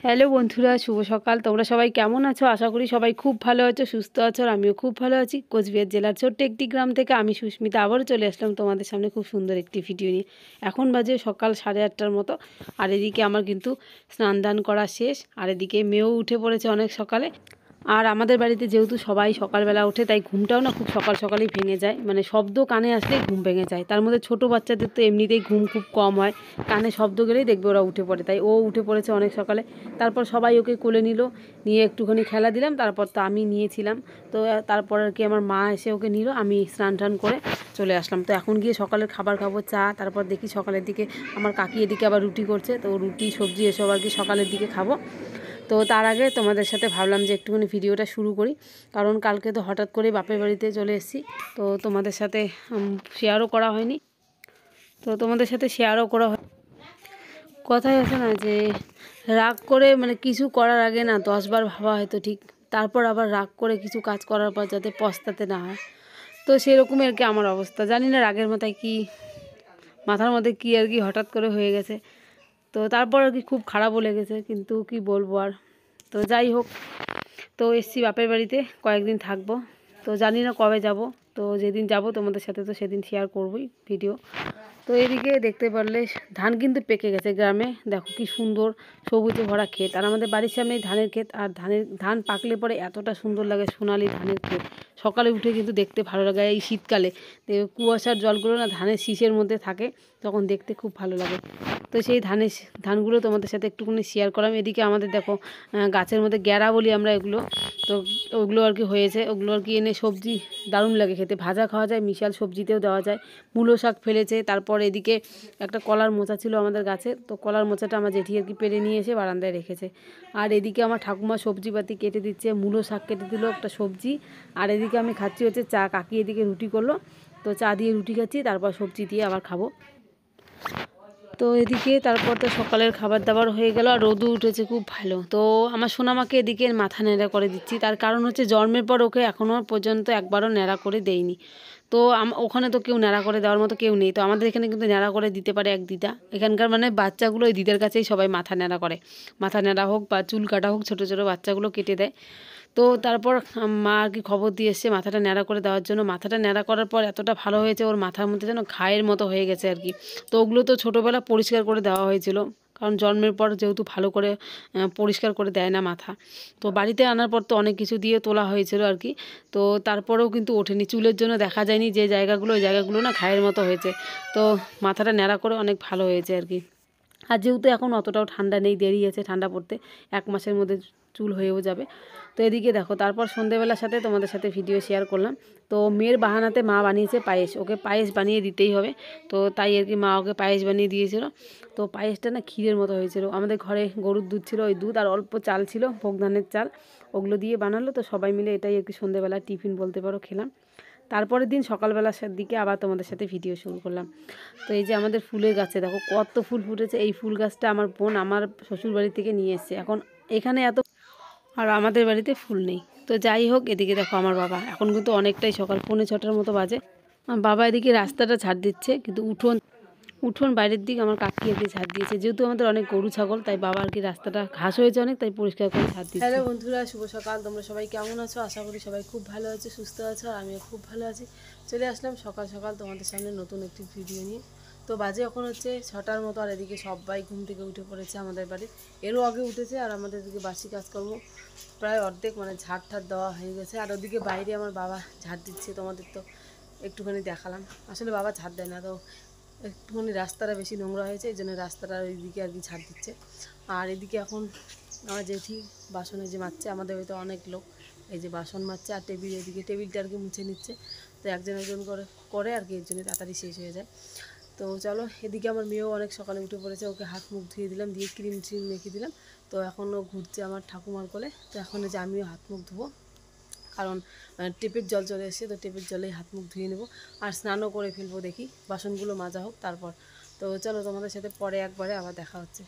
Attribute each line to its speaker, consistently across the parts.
Speaker 1: Hello বন্ধুরা, শুভ সকাল। তোমরা সবাই কেমন আছো? আশা করি সবাই খুব ভালো আছো, সুস্থ আছো। আর আমিও খুব ভালো আছি। কোচবিহার জেলার ছোট্ট একটি গ্রাম থেকে আমি সুস্মিতা আবারও চলে আসলাম তোমাদের সামনে খুব সুন্দর একটি ভিডিও নিয়ে। এখন বাজে সকাল 8:30টার মতো। আর এদিকে আমার কিন্তু স্নান দান করা শেষ। আর এদিকে মেয়েও উঠে পড়েছে অনেক সকালে। আর আমাদের বাড়িতে যেহেতু সবাই সকালবেলা ওঠে, তাই ঘুমটাও না খুব সকাল সকালেই ভেঙে যায়। মানে শব্দ কানে আসলেই ঘুম ভেঙে যায়। তার মধ্যে ছোটো বাচ্চাদের তো এমনিতেই ঘুম খুব কম হয়, কানে শব্দ গেলেই দেখবে ওরা উঠে পড়ে। তাই ও উঠে পড়েছে অনেক সকালে। তারপর সবাই ওকে কোলে নিল, নিয়ে একটুখানি খেলা দিলাম। তারপর তো আমি নিয়েছিলাম। তো তারপর আর কি আমার মা এসে ওকে নিল, আমি স্নান টান করে চলে আসলাম। তো এখন গিয়ে সকালের খাবার খাবো, চা। তারপর দেখি সকালের দিকে আমার কাকি এদিকে আবার রুটি করছে, তো রুটি সবজি এসব আর কি সকালের দিকে খাবো। তো তার আগে তোমাদের সাথে ভাবলাম যে একটুখানি ভিডিওটা শুরু করি, কারণ কালকে তো হঠাৎ করে বাপের বাড়িতে চলে এসেছি। তো তোমাদের সাথে শেয়ারও করা হয়নি। কথাই আছে না যে রাগ করে মানে কিছু করার আগে না 10বার ভাবা হয়তো ঠিক, তারপর আবার রাগ করে কিছু কাজ করার পর যাতে পস্তাতে না হয়। তো সেরকমই আর কি আমার অবস্থা। জানি না রাগের মাথায় কি, মাথার মধ্যে কি আর কি হঠাৎ করে হয়ে গেছে। তো তারপর আর কি খুব খারাপও লেগেছে, কিন্তু কি বলবো আর। তো যাই হোক, তো এসছি বাপের বাড়িতে, কয়েকদিন থাকবো। তো জানি না কবে যাব। তো যেদিন যাব তোমাদের সাথে তো সেদিন শেয়ার করবই ভিডিও। তো এদিকে দেখতে পারলে ধান কিন্তু পেকে গেছে গ্রামে। দেখো কি সুন্দর সবুজে ভরা ক্ষেত, আর আমাদের বাড়ির সামনেই ধানের ক্ষেত। আর ধান পাকলে পরে এতটা সুন্দর লাগে, সোনালি ধানের ক্ষেত। সকালে উঠে কিন্তু দেখতে ভালো লাগে। এই শীতকালে কুয়াশার জলগুলো না ধানের শীষের মধ্যে থাকে, তখন দেখতে খুব ভালো লাগে। তো সেই ধানগুলো তোমাদের সাথে একটুখানি শেয়ার করলাম। এদিকে আমাদের দেখো গাছের মধ্যে গ্যাড়া বলি আমরা এগুলো। তো ওগুলো আর কি হয়েছে, ওগুলো আর কি এনে সবজি দারুণ লাগে খেতে, ভাজা খাওয়া যায়, মিশাল সবজিতেও দেওয়া যায়। মূলো শাক ফেলেছে। তারপর এদিকে একটা কলার মোচা ছিল আমাদের গাছে, তো কলার মোচাটা আমার জেঠি আর কি পেরে নিয়ে এসে বারান্দায় রেখেছে। আর এদিকে আমার ঠাকুমা সবজিপাতি কেটে দিচ্ছে, মূলো শাক কেটে দিল একটা সবজি। আর এদিকে আমি খাচ্ছি হচ্ছে চা, কাকি এদিকে রুটি করলো। তো চা দিয়ে রুটি খাচ্ছি, তারপর সবজি দিয়ে আবার খাবো। তো এদিকে তারপর তো সকালের খাবার দাবার হয়ে গেল, আর রোদও উঠেছে খুব ভালো। তো আমার সোনামাকে এদিকে মাথা ন্যাড়া করে দিচ্ছি, তার কারণ হচ্ছে জন্মের পর ওকে এখনও পর্যন্ত একবারও ন্যাড়া করে দেয়নি। তো ওখানে তো কেউ ন্যাড়া করে দেওয়ার মতো কেউ নেই। তো আমাদের এখানে কিন্তু ন্যাড়া করে দিতে পারে এক দিদা। এখানকার মানে বাচ্চাগুলো ওই দিদার কাছেই সবাই মাথা ন্যাড়া করে। মাথা ন্যাড়া হোক বা চুল কাটা হোক, ছোটো ছোটো বাচ্চাগুলো কেটে দেয়। তো তারপর মা আর কি খবর দিয়ে এসছে মাথাটা ন্যাড়া করে দেওয়ার জন্য। মাথাটা ন্যাড়া করার পর এতটা ভালো হয়েছে, ওর মাথার মধ্যে যেন ঘায়ের মতো হয়ে গেছে আর কি। তো ওগুলো তো ছোটোবেলা পরিষ্কার করে দেওয়া হয়েছিল, কারণ জন্মের পর যেহেতু ভালো করে পরিষ্কার করে দেয় না মাথা। তো বাড়িতে আনার পর তো অনেক কিছু দিয়ে তোলা হয়েছিল আর কি। তো তারপরেও কিন্তু ওঠেনি, চুলের জন্য দেখা যায়নি যে জায়গাগুলো, ওই জায়গাগুলো না ঘায়ের মতো হয়েছে। তো মাথাটা ন্যাড়া করে অনেক ভালো হয়েছে আর কি। আর যেহেতু এখন অতটাও ঠান্ডা নেই, দেরি আছে ঠান্ডা পড়তে, 1 মাসের মধ্যে চুল হয়েও যাবে। তো এদিকে দেখো, তারপর সন্ধেবেলার সাথে তোমাদের সাথে ভিডিও শেয়ার করলাম। তো মেয়ের বাহানাতে মা বানিয়েছে পায়েস, ওকে পায়েস বানিয়ে দিতেই হবে। তো তাই আর কি মা ওকে পায়েস বানিয়ে দিয়েছিল। তো পায়েসটা না ক্ষীরের মতো হয়েছিল। আমাদের ঘরে গরুর দুধ ছিল, ওই দুধ আর অল্প চাল ছিল, ভোগ ধানের চাল, ওগুলো দিয়ে বানালো। তো সবাই মিলে এটাই আর কি সন্ধেবেলা টিফিন বলতে পারো খেলাম। তারপরের দিন সকালবেলার দিকে আবার তোমাদের সাথে ভিডিও শুরু করলাম। তো এই যে আমাদের ফুলের গাছে দেখো কত ফুল ফুটেছে। এই ফুল গাছটা আমার বোন আমার শ্বশুর বাড়ি থেকে নিয়ে এসছে। এখন এখানে এত, আর আমাদের বাড়িতে ফুল নেই। তো যাই হোক, এদিকে দেখো আমার বাবা, এখন কিন্তু অনেকটাই সকাল, 5:45টার মতো বাজে। আমার বাবা এদিকে রাস্তাটা ঝাড় দিচ্ছে, কিন্তু উঠোন বাইরের দিক আমার কাকি আর কি ঝাড় দিয়েছে। যেহেতু আমাদের অনেক গরু ছাগল, তাই বাবা আর কি রাস্তাটা ঘাস হয়েছে অনেক, তাই পরিষ্কার করে ঝাড় দিচ্ছে। হ্যালো বন্ধুরা, শুভ সকাল। তোমরা সবাই কেমন আছো? আশা করি সবাই খুব ভালো আছো, সুস্থ আছো। আর আমিও খুব ভালো আছি। চলে আসলাম সকাল সকাল তোমাদের সামনে নতুন একটি ভিডিও নিয়ে। তো বাজে এখন হচ্ছে 6টার মতো, আর এদিকে সবাই ঘুম থেকে উঠে পড়েছে আমাদের বাড়ির। এরও আগে উঠেছে। আর আমাদের এদিকে বাসি কাজকর্ম প্রায় অর্ধেক, মানে ঝাড় ঠাড় দেওয়া হয়ে গেছে। আর ওদিকে বাইরে আমার বাবা ঝাড় দিচ্ছে, তোমাদের তো একটুখানি দেখালাম। আসলে বাবা ঝাড় দেয় না, তো একটুখানি রাস্তাটা বেশি নোংরা হয়েছে, এই জন্য রাস্তাটা ওইদিকে আর কি ঝাড় দিচ্ছে। আর এদিকে এখন আমার জেঠি বাসনে যে মাজছে, আমাদের হয়তো অনেক লোক, এই যে বাসন মাজছে। আর এদিকে টেবিলটা আর কি মুছে নিচ্ছে। তো একজন একজন করে করে আর কি, এর জন্য তাড়াতাড়ি শেষ হয়ে যায়। তো চলো, এদিকে আমার মেয়েও অনেক সকালে উঠে পড়েছে, ওকে হাত মুখ ধুয়ে দিলাম, দিয়ে ক্রিম ট্রিম মেখে দিলাম। তো এখনও ঘুরছে আমার ঠাকুমার কোলে। তো এখন যে আমিও হাত মুখ ধুবো, কারণ টেপের জল চলে এসেছে। তো টেপের জলেই হাত মুখ ধুয়ে নেবো, আর স্নানও করে ফেলবো, দেখি বাসনগুলো মাজা হোক তারপর। তো চলো, তোমাদের সাথে পরে একবারে আবার দেখা হচ্ছে।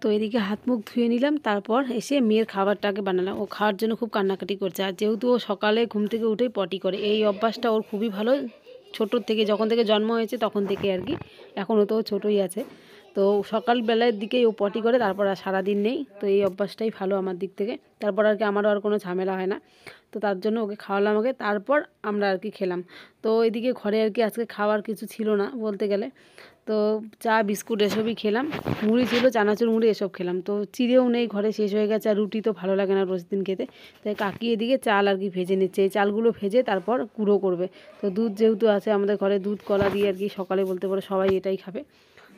Speaker 1: তো এদিকে হাত মুখ ধুয়ে নিলাম, তারপর এসে মেয়ের খাবারটাকে বানালাম। ও খাওয়ার জন্য খুব কান্নাকাটি করছে। আর যেহেতু ও সকালে ঘুম থেকে উঠেই পটি করে, এই অভ্যাসটা ওর খুবই ভালো, ছোটোর থেকে, যখন থেকে জন্ম হয়েছে তখন থেকে আর কি। এখনও তো ছোটোই আছে। তো সকালবেলার দিকেই ও পটি করে, তারপর আর সারাদিন নেই। তো এই অভ্যাসটাই ভালো আমার দিক থেকে। তারপর আর কি আমারও আর কোনো ঝামেলা হয় না। তো তার জন্য ওকে খাওয়ালাম আগে, তারপর আমরা আর কি খেলাম। তো এদিকে ঘরে আর কি আজকে খাওয়ার কিছু ছিল না বলতে গেলে, তো চা বিস্কুট এসবই খেলাম। মুড়ি ছিল, চানাচুর মুড়ি এসব খেলাম। তো চিড়েও নেই ঘরে, শেষ হয়ে গেছে। আর রুটি তো ভালো লাগে না রোজ দিন খেতে, তাই কাকি এদিকে চাল আর কি ভেজে নিচ্ছে। এই চালগুলো ভেজে তারপর গুঁড়ো করবে। তো দুধ যেহেতু আছে আমাদের ঘরে, দুধ কলা দিয়ে আর কি সকালে বলতে পারো সবাই এটাই খাবে।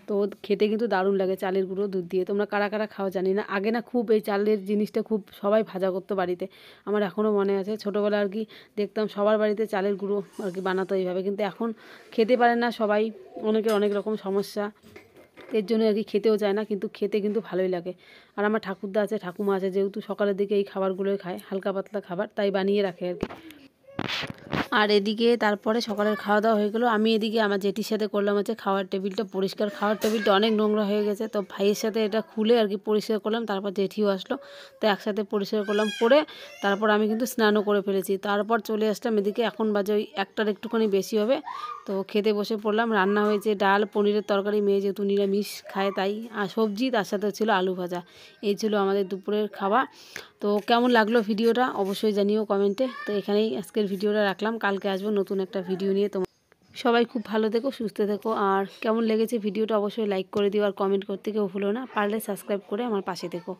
Speaker 1: তো খেতে কিন্তু দারুণ লাগে চালের গুঁড়ো দুধ দিয়ে। তোমরা কারা কারা খাও জানি না। আগে না খুব এই চালের জিনিসটা খুব সবাই ভাজা করতো বাড়িতে, আমার এখনও মনে আছে। ছোটোবেলা আর কি দেখতাম সবার বাড়িতে চালের গুঁড়ো আর কি বানাতো এইভাবে, কিন্তু এখন খেতে পারে না সবাই, অনেকের অনেক রকম সমস্যা, এর জন্য আর কি খেতেও চায় না। কিন্তু খেতে কিন্তু ভালোই লাগে। আর আমার ঠাকুরদা আছে, ঠাকুমা আছে, যেহেতু সকালের দিকে এই খাবারগুলোই খায়, হালকা পাতলা খাবার, তাই বানিয়ে রাখে আর কি। আর এদিকে তারপরে সকালের খাওয়া দাওয়া হয়ে গেলো। আমি এদিকে আমার জেঠির সাথে করলাম হচ্ছে খাওয়ার টেবিলটা পরিষ্কার। খাওয়ার টেবিলটা অনেক নোংরা হয়ে গেছে, তো ভাইয়ের সাথে এটা খুলে আর কি পরিষ্কার করলাম। তারপর জেঠিও আসলো, তো একসাথে পরিষ্কার করলাম। করে তারপর আমি কিন্তু স্নানও করে ফেলেছি। তারপর চলে আসলাম এদিকে, এখন বাজে ওই 1টার একটুখানি বেশি হবে। তো খেতে বসে পড়লাম। রান্না হয়েছে ডাল, পনিরের তরকারি, মেয়ে যেহেতু নিরামিষ খায় তাই, আর সবজি, তার সাথে ছিল আলু ভাজা। এই ছিল আমাদের দুপুরের খাওয়া। তো কেমন লাগলো ভিডিওটা অবশ্যই জানিও কমেন্টে। তো এখানেই আজকের ভিডিওটা রাখলাম, কালকে আসবো নতুন একটা ভিডিও নিয়ে। তোমার সবাই খুব ভালো থেকো, সুস্থ থেকো। আর কেমন লেগেছে ভিডিওটা অবশ্যই লাইক করে দিও, আর কমেন্ট করতে কেউ ভুলো না। পারলে সাবস্ক্রাইব করে আমার পাশে থেকো।